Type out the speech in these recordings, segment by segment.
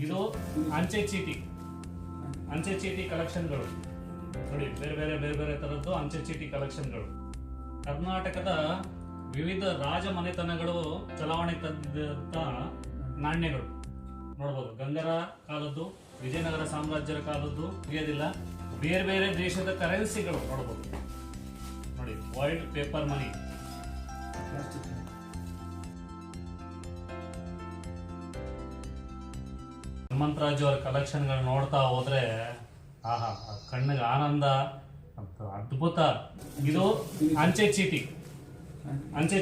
ಇದು ಅಂಚೆ ಚೀಟಿ ಕಲೆಕ್ಷನ್ಗಳು ನೋಡಿ. ಬೇರೆ ಬೇರೆ ಬೇರೆ ಬೇರೆ ತರದ್ದು ಅಂಚೆ ಚೀಟಿ ಕಲೆಕ್ಷನ್ಗಳು. ಕರ್ನಾಟಕದ ವಿವಿಧ ರಾಜ ಮನೆತನಗಳು ಚಲಾವಣೆ ತಂದಿದ್ದಂತ ನಾಣ್ಯಗಳು ನೋಡ್ಬೋದು. ಗಂಗರ ಕಾಲದ್ದು, ವಿಜಯನಗರ ಸಾಮ್ರಾಜ್ಯದ ಕಾಲದ್ದು ತಿಳಿಯೋದಿಲ್ಲ. ಬೇರೆ ಬೇರೆ ದೇಶದ ಕರೆನ್ಸಿಗಳು ನೋಡ್ಬೋದು ನೋಡಿ. ವರ್ಲ್ಡ್ ಪೇಪರ್ ಮನಿ, ಹನುಮಂತರಾಜು ಅವರ ಕಲೆಕ್ಷನ್ಗಳು ನೋಡ್ತಾ ಹೋದ್ರೆ ಆಹಾ, ಕಣ್ಣಿಗೆ ಆನಂದ, ಅದ್ಭುತ. ಇದು ಅಂಚೆ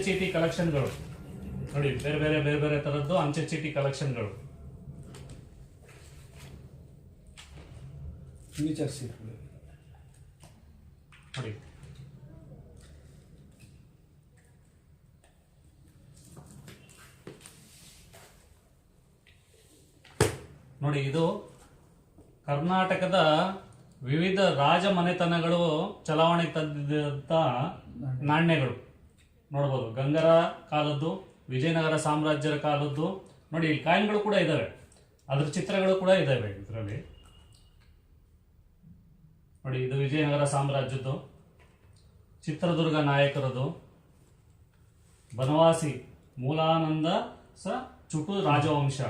ಚೀಟಿ ಕಲೆಕ್ಷನ್ಗಳು ನೋಡಿ. ಬೇರೆ ಬೇರೆ ಬೇರೆ ಬೇರೆ ತರದ್ದು ಅಂಚೆ ಚೀಟಿ ಕಲೆಕ್ಷನ್ಗಳು. ನೋಡಿ ನೋಡಿ, ಇದು ಕರ್ನಾಟಕದ ವಿವಿಧ ರಾಜ ಮನೆತನಗಳು ಚಲಾವಣೆ ತಂದಿದ್ದಂತ ನಾಣ್ಯಗಳು ನೋಡ್ಬೋದು. ಗಂಗರ ಕಾಲದ್ದು, ವಿಜಯನಗರ ಸಾಮ್ರಾಜ್ಯದ ಕಾಲದ್ದು ನೋಡಿ. ಕಾಯಿನ್ಗಳು ಕೂಡ ಇದಾವೆ, ಅದ್ರ ಚಿತ್ರಗಳು ಕೂಡ ಇದಾವೆ ಇದರಲ್ಲಿ ನೋಡಿ. ಇದು ವಿಜಯನಗರ ಸಾಮ್ರಾಜ್ಯದ್ದು, ಚಿತ್ರದುರ್ಗ ನಾಯಕರದು, ಬನವಾಸಿ ಮೂಲಾನಂದ ಚುಟು ರಾಜವಂಶ,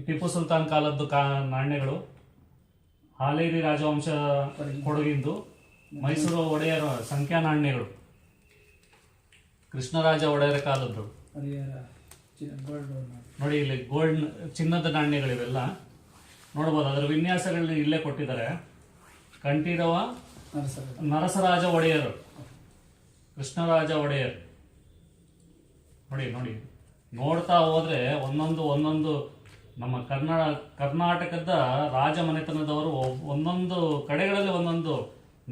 ಟಿಪ್ಪು ಸುಲ್ತಾನ್ ಕಾಲದ್ದು ನಾಣ್ಯಗಳು, ಹಾಲೇರಿ ರಾಜವಂಶ ಕೊಡಗಿಂದು, ಮೈಸೂರು ಒಡೆಯರ ಸಂಖ್ಯಾ ನಾಣ್ಯಗಳು, ಕೃಷ್ಣರಾಜ ಒಡೆಯರ ಕಾಲದ್ದು ನೋಡಿ. ಇಲ್ಲಿ ಗೋಲ್ಡ್ ಚಿನ್ನದ ನಾಣ್ಯಗಳಿವೆಲ್ಲ ನೋಡ್ಬೋದು. ಅದರ ವಿನ್ಯಾಸಗಳನ್ನ ಇಲ್ಲೇ ಕೊಟ್ಟಿದ್ದಾರೆ. ಕಂಠೀರವ ನರಸರಾಜ ಒಡೆಯರು, ಕೃಷ್ಣರಾಜ ಒಡೆಯರ್ ನೋಡಿ. ನೋಡಿ ನೋಡ್ತಾ ಹೋದ್ರೆ ಒಂದೊಂದು ನಮ್ಮ ಕರ್ನಾಟಕದ ರಾಜ ಮನೆತನದವರು ಒಂದೊಂದು ಕಡೆಗಳಲ್ಲಿ ಒಂದೊಂದು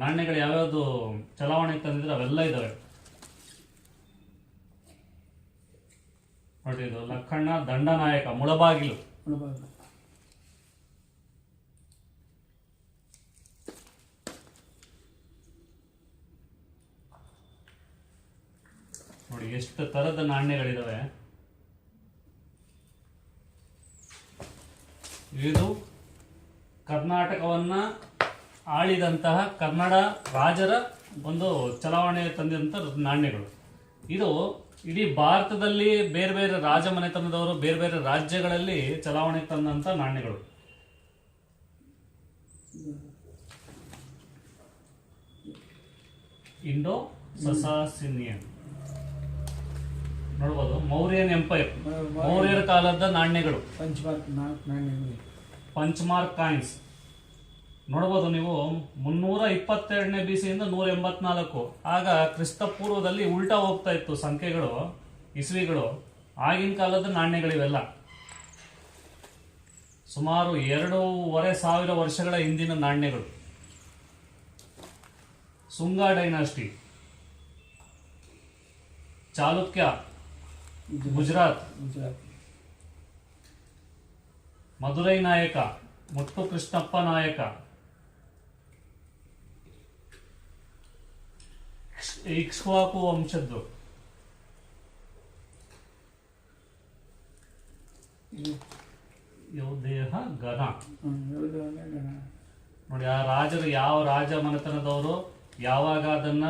ನಾಣ್ಯಗಳು ಯಾವ್ಯಾವ್ದು ಚಲಾವಣೆ ತಂದಿದ್ರೆ ಅವೆಲ್ಲ ಇದಾವೆ ನೋಡಿ. ಇದು ಲಕ್ಕಣ್ಣ ದಂಡನಾಯಕ ಮುಳಬಾಗಿಲು ನೋಡಿ. ಎಷ್ಟು ತರದ ನಾಣ್ಯಗಳಿದಾವೆ. ಇದು ಕರ್ನಾಟಕವನ್ನ ಆಳಿದಂತಹ ಕನ್ನಡ ರಾಜರ ಒಂದು ಚಲಾವಣೆ ತಂದಿದಂತ ನಾಣ್ಯಗಳು. ಇದು ಇಡೀ ಭಾರತದಲ್ಲಿ ಬೇರೆ ಬೇರೆ ರಾಜ ಮನೆತನದವರು ಬೇರೆ ಬೇರೆ ರಾಜ್ಯಗಳಲ್ಲಿ ಚಲಾವಣೆ ತಂದಂತ ನಾಣ್ಯಗಳು. ಇಂಡೋ ಸಸಾಸಿನಿಯನ್ ನೋಡ್ಬೋದು. ಮೌರ್ಯನ್ ಎಂಪೈರ್, ಮೌರ್ಯರ ಕಾಲದ ನಾಣ್ಯಗಳು, ಪಂಚ್ಮಾರ್ಕ್ ಕಾಯಿನ್ಸ್ ನೋಡ್ಬೋದು ನೀವು. 322ನೇ BCಯಿಂದ 184 ಆಗ ಕ್ರಿಸ್ತ ಪೂರ್ವದಲ್ಲಿ ಉಲ್ಟಾ ಹೋಗ್ತಾ ಇತ್ತು ಸಂಖ್ಯೆಗಳು, ಇಸ್ವಿಗಳು. ಆಗಿನ ಕಾಲದ ನಾಣ್ಯಗಳಿವೆಲ್ಲ ಸುಮಾರು 2,500 ವರ್ಷಗಳ ಹಿಂದಿನ ನಾಣ್ಯಗಳು. ಸುಂಗ ಡೈನಾಸ್ಟಿ, ಚಾಲುಕ್ಯ ಗುಜರಾತ್, ಮಧುರೈ ನಾಯಕ, ಮುಟ್ಟು ಕೃಷ್ಣಪ್ಪ ನಾಯಕ, ಇಕ್ಷ್ವಾಕು ವಂಶದ್ದು, ಯೋಧೇಹ ಗಣ ನೋಡಿ. ಆ ರಾಜರು ಯಾವ ರಾಜ ಮನೆತನದವರು ಯಾವಾಗ ಅದನ್ನ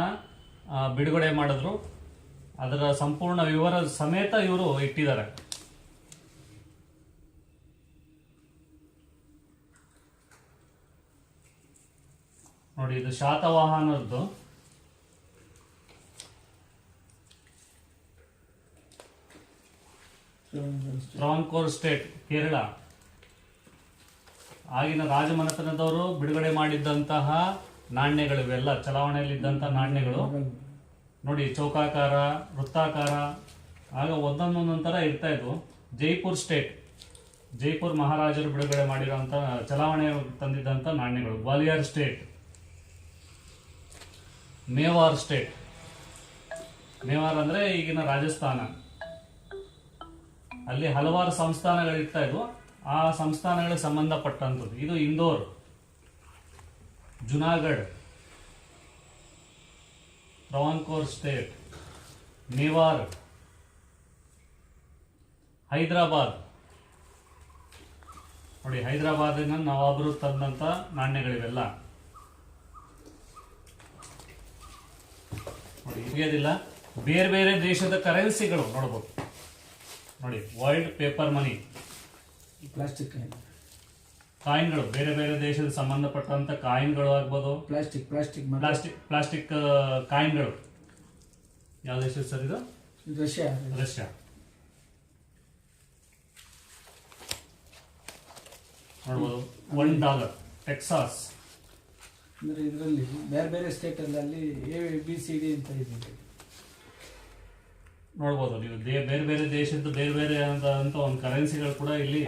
ಬಿಡುಗಡೆ ಮಾಡಿದ್ರು ಅದರ ಸಂಪೂರ್ಣ ವಿವರ ಸಮೇತ ಇವರು ಇಟ್ಟಿದ್ದಾರೆ. ನೋಡಿ, ಇದು ಶಾತವಾಹನದ್ದು ಟ್ರಾವನ್ಕೋರ್ ಸ್ಟೇಟ್, ಕೇರಳ. ಆಗಿನ ರಾಜಮನೆತನದವರು ಬಿಡುಗಡೆ ಮಾಡಿದ್ದಂತಹ ನಾಣ್ಯಗಳು ಇವೆಲ್ಲ ಚಲಾವಣೆಯಲ್ಲಿದ್ದಂತಹ ನಾಣ್ಯಗಳು ನೋಡಿ. ಚೌಕಾಕಾರ, ವೃತ್ತಾಕಾರ, ಆಗ ಒಂದೊಂದೊಂದೊಂದು ತರ ಇರ್ತಾ ಇದ್ವು. ಜೈಪುರ್ ಸ್ಟೇಟ್, ಜೈಪುರ್ ಮಹಾರಾಜರು ಬಿಡುಗಡೆ ಮಾಡಿರುವಂತ ಚಲಾವಣೆ ತಂದಿದ್ದಂತ ನಾಣ್ಯಗಳು. ಗ್ವಾಲಿಯರ್ ಸ್ಟೇಟ್, ಮೇವಾರ್ ಸ್ಟೇಟ್, ಮೇವಾರ್ ಅಂದ್ರೆ ಈಗಿನ ರಾಜಸ್ಥಾನ. ಅಲ್ಲಿ ಹಲವಾರು ಸಂಸ್ಥಾನಗಳಿರ್ತಾ ಇದ್ವು, ಆ ಸಂಸ್ಥಾನಗಳಿಗೆ ಸಂಬಂಧಪಟ್ಟಂಥದ್ದು. ಇದು ಇಂದೋರ್, ಜುನಾಗಢ್, ಟ್ರಾವನ್ಕೋರ್ ಸ್ಟೇಟ್, ಮೇವಾರ್, ಹೈದರಾಬಾದ್ ನೋಡಿ, ಹೈದರಾಬಾದಿನ ನವಾಬರು ತಂದಂತ ನಾಣ್ಯಗಳಿವೆಲ್ಲ. ನೋಡಿ, ಇದೆಯದಿಲ್ಲ ಬೇರೆ ಬೇರೆ ದೇಶದ ಕರೆನ್ಸಿಗಳು ನೋಡಬಹುದು. ನೋಡಿ, ವರ್ಲ್ಡ್ ಪೇಪರ್ ಮನಿ, ಪ್ಲಾಸ್ಟಿಕ್ ಕಾಯಿನ್ಗಳು, ಬೇರೆ ಬೇರೆ ದೇಶದ ಸಂಬಂಧಪಟ್ಟಂತ ಕಾಯಿನ್ಗಳು ಆಗ್ಬೋದು. ಪ್ಲಾಸ್ಟಿಕ್ ಕಾಯಿನ್ಗಳು. ಯಾವ ದೇಶದ ಸರ್ ಇದು? ರಷ್ಯಾ. ನೋಡ್ಬೋದು, $1 ಟೆಕ್ಸಾಸ್. ಅಂದ್ರೆ ಇದರಲ್ಲಿ ಬೇರೆ ಬೇರೆ ಸ್ಟೇಟ್ ಅಲ್ಲಿ ABCD ಅಂತ ಇದೆ. ನೋಡ್ಬೋದು ನೀವು, ಬೇರೆ ಬೇರೆ ದೇಶದ ಬೇರೆ ಬೇರೆ ಅಂತ ಒಂದು ಕರೆನ್ಸಿಗಳು ಕೂಡ ಇಲ್ಲಿ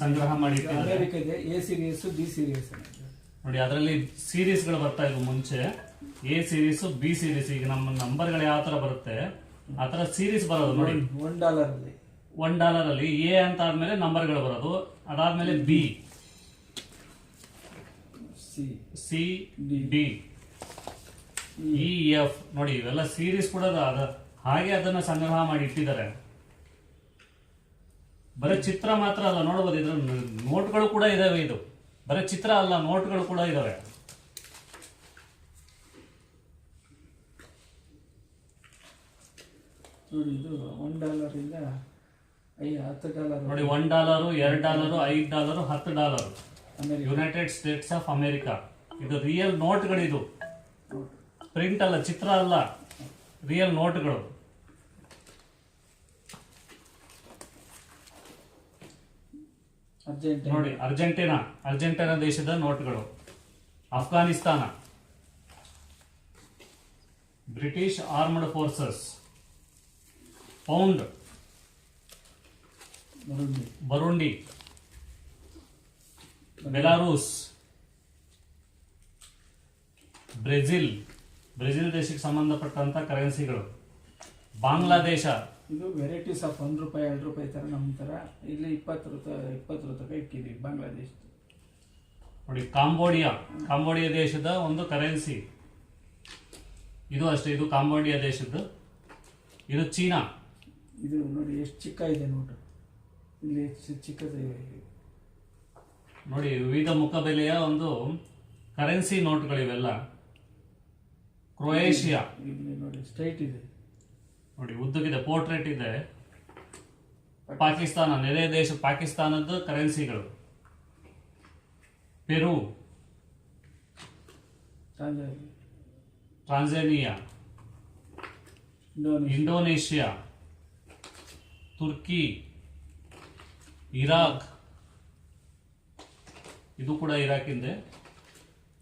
ಸಂಗ್ರಹ ಮಾಡಿ ಅಮೆರಿಕದ A ಸೀರೀಸ್ B ಸೀರೀಸ್. ನೋಡಿ, ಅದರಲ್ಲಿ ಸೀರೀಸ್ ಗಳು ಬರ್ತಾ ಇದ್ವು ಮುಂಚೆ. A series, B series. ಈಗ ನಮ್ಮ ನಂಬರ್ಗಳು ಯಾವ ತರ ಬರುತ್ತೆ ಆ ತರ ಸೀರೀಸ್ ಬರೋದು. ನೋಡಿ, $1 ಅಲ್ಲಿ A ಅಂತ ಆದ್ಮೇಲೆ ನಂಬರ್ಗಳು ಬರೋದು, ಅದಾದ್ಮೇಲೆ B, C, D, E, F. ನೋಡಿ, ಇವೆಲ್ಲ ಸೀರೀಸ್ ಕೂಡ ಹಾಗೆ ಅದನ್ನ ಸಂಗ್ರಹ ಮಾಡಿ ಇಟ್ಟಿದ್ದಾರೆ. ಬರೀ ಚಿತ್ರ ಮಾತ್ರ ಅಲ್ಲ, ನೋಡಬಹುದು ಇದ್ರ ನೋಟ್ಗಳು ಕೂಡ ಇದಾವೆ. ಇದು ಬರೀ ಚಿತ್ರ ಅಲ್ಲ, ನೋಟ್ಗಳು ಕೂಡ ಇದಾವೆ. ನೋಡಿ, ಇದು $1 ಇಂದ $10. ನೋಡಿ, $1, $2, $5, $10. United States of America. ಇದು ರಿಯಲ್ ನೋಟ್ಗಳು. ಇದು ಪ್ರಿಂಟ್ ಅಲ್ಲ, ಚಿತ್ರ ಅಲ್ಲ, ರಿಯಲ್ ನೋಟ್ಗಳು. ನೋಡಿ, ಅರ್ಜೆಂಟೀನಾ ದೇಶದ ನೋಟ್ಗಳು. Afghanistan, British armed forces. Pound, Burundi, Belarus, Brazil ದೇಶಕ್ಕೆ ಸಂಬಂಧಪಟ್ಟಂತ ಕರೆನ್ಸಿಗಳು. ಬಾಂಗ್ಲಾದೇಶ. ಇದು ವೆರೈಟೀಸ್ ಆಫ್ $1, $2 ತರ ನಮ್ಮ ತರ. ಇಲ್ಲಿ 20 ತನಕ ಇಕ್ಕಿದೀವಿ ಬಾಂಗ್ಲಾದೇಶ. ನೋಡಿ, ಕಾಂಬೋಡಿಯಾ ದೇಶದ ಒಂದು ಕರೆನ್ಸಿ. ಇದು ಅಷ್ಟೇ, ಇದು ಕಾಂಬೋಡಿಯಾ ದೇಶದ್ದು. ಇದು ಚೀನಾ. ಇದು ನೋಡಿ ಎಷ್ಟು ಚಿಕ್ಕ ಇದೆ ನೋಟು. ಇಲ್ಲಿ ಚಿಕ್ಕದಿದೆ. ನೋಡಿ, ವಿವಿಧ ಮುಖಬೆಲೆಯ ಒಂದು ಕರೆನ್ಸಿ ನೋಟ್ಗಳಿವೆಲ್ಲ. ಕ್ರೊಯೇಷಿಯಾ. ಇಲ್ಲಿ ನೋಡಿ ಸ್ಟ್ರೈಟ್ ಇದೆ. ನೋಡಿ, ಉದ್ದಗಿದೆ, ಪೋರ್ಟ್ರೇಟ್ ಇದೆ. ಪಾಕಿಸ್ತಾನ, ನೆರೆ ದೇಶ ಪಾಕಿಸ್ತಾನದ ಕರೆನ್ಸಿಗಳು. ಪೆರು, ಟ್ರಾನ್ಸಾನಿಯಾ, ಇಂಡೋನೇಷಿಯಾ, ತುರ್ಕಿ, ಇರಾಕ್, ಇದು ಕೂಡ ಇರಾಕಿಂದೆ.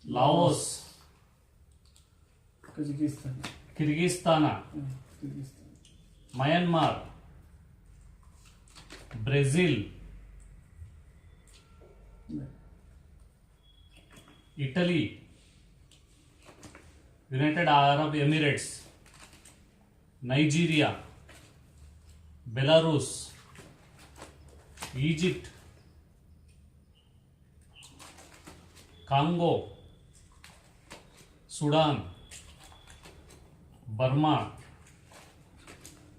Laos, Kyrgyzstan, Myanmar, Brazil, Italy, United Arab Emirates, Nigeria, Belarus, Egypt, Congo, Sudan, Burma,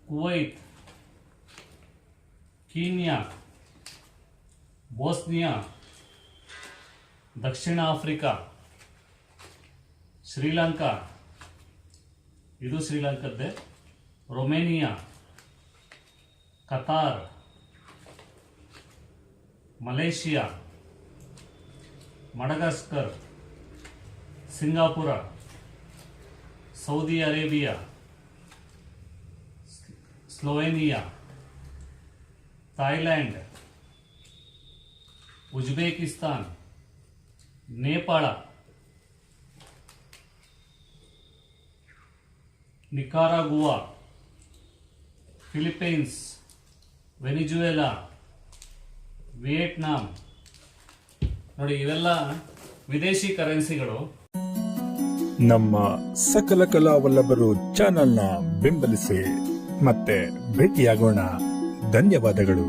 Kuwait, Kenya, Bosnia, ದಕ್ಷಿಣ ಆಫ್ರಿಕಾ, ಶ್ರೀಲಂಕಾ, ಇದು ಶ್ರೀಲಂಕಾದ್ದೇ. Romania, Qatar, Malaysia, Madagascar, Singapore, Saudi Arabia, Slovenia, Thailand, Uzbekistan, Nepal, Nicaragua, Philippines, Venezuela, Vietnam. ನೋಡಿ, ಇವೆಲ್ಲ ವಿದೇಶಿ ಕರೆನ್ಸಿಗಳು. ನಮ್ಮ ಸಕಲ ಕಲಾವಲ್ಲಭರು ಚಾನೆಲ್ನ ಬೆಂಬಲಿಸಿ ಮತ್ತೆ ಭೇಟಿಯಾಗೋಣ. ಧನ್ಯವಾದಗಳು.